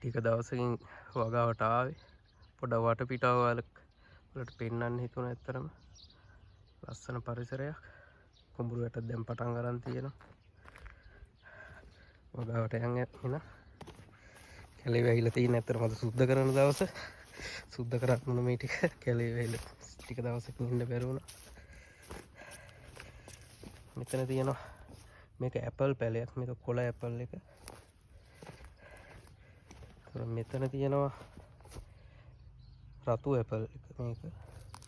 ටික දවසකින් වගාවට ආවේ පොඩ වටපිටාව වලට පෙන්වන්න හිතුණා. ඇත්තරම ලස්සන පරිසරයක්. කුඹුරු වැට දැන් පටන් ගන්න තියෙනවා. වගාවට යන්න එන කැලේ වැහිලා තියෙන ඇත්තරම අද සුද්ධ කරන දවස. සුද්ධ කරන්න මේ ටික කැලේ වැහිලා ටික දවසකින් ඉන්න බැරි වුණා. මෙතන තියෙනවා මේක ඇපල් පැලයක්. මේක කොළ ඇපල් එක. මෙතන තියෙනවා රතු ඇපල් එක. මේක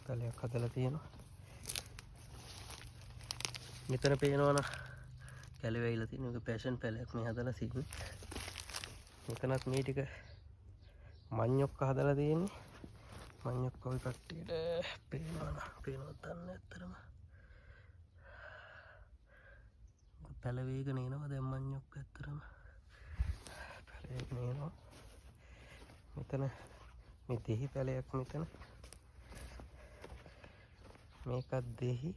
පැලයක් හදලා තියෙනවා. මෙතන පේනවනම් කැලේ වැහිලා තියෙන මේක පැෂන් පැලයක් මේ හදලා තියෙන්නේ. මෙතනත් මේ ටික මඤ්ඤොක්ක හදලා තියෙන්නේ. මඤ්ඤොක්ක ඔය කට්ටියට පේනවද දන්නේ නැත්තරම. පැල වේගන එනවා දැන් මඤ්ඤොක්ක ඇත්තරම. පැල වේගන එනවා. මෙතන මේ දෙහි පැලයක් මෙතන. මේකත් දෙහි.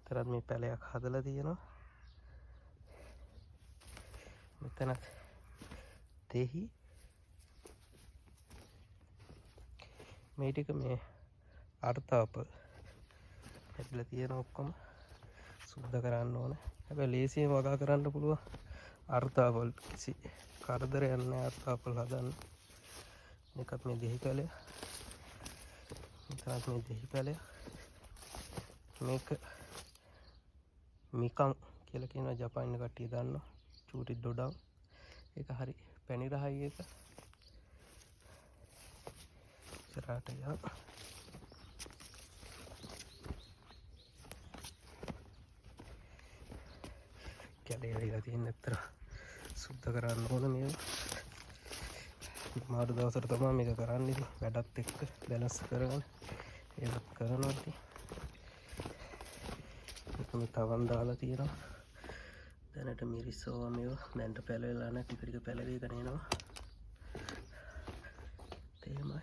මෙතනත් මේ පැලයක් හදලා තියෙනවා. මෙතනත් දෙහි. මේ ටික මේ අර්ථාපල් හැදලා තියෙන ඔක්කොම සුද්ධ කරන්න ඕන. හැබැයි ලේසියෙන් වගා කරන්න පුළුවන්. අර්ථාපල් කිසි කරදරයක් නැහැ අර්ථාපල් හදන්න. මේකත් මේ දෙහි පැලය. මෙතනත් මේ දෙහි පැලය. මේක මිකම් කියලා කියන ජපාන් කට්ටිය දන්නවා. චූටි ඩොඩම්. ඒක හරි පැණි රහයි එක. ඉස්සරහට යන්න. කැලේ වෙලා තියෙන ඇත්තට සුද්ධ කරන්න ඕන මේවා. මාරු දවසට තමයි මේක කරන්නේ. වැඩත් එක්ක බැලන්ස් කරගෙන ඒවත් කරනවා ඉතින්. මේ තවන් දාලා තියෙනවා. දැනට මිරිස්සෝවා මේවා දැන්ට පැලවෙලා නැහැ. ටික ටික පැලවෙගෙන එනවා. තේමයි.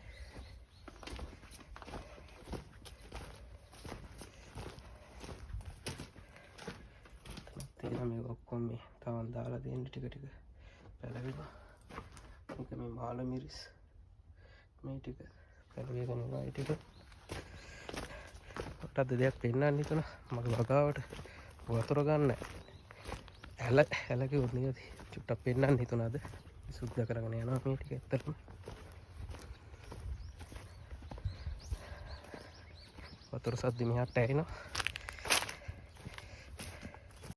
තියෙන මේ ඔක්කොම මේ තවන් දාලා දෙන්න ටික ටික පැලවෙනවා. මේක මේ මාළ මිරිස්. මේ ටික පැලවෙගෙන යනවා. ඒ ටික අද දෙයක් පෙන්නන්න හිතුණා. මගේ වගාවට වතුර ගන්න ඇල කිව්වොත් නියති චුට්ටක් පෙන්නන්න හිතුණා. අද සුද්ධ කරගෙන යනවා මේ ටික ඇත්තටම. වතුර සද්ද මෙහාට ඇහෙනවා.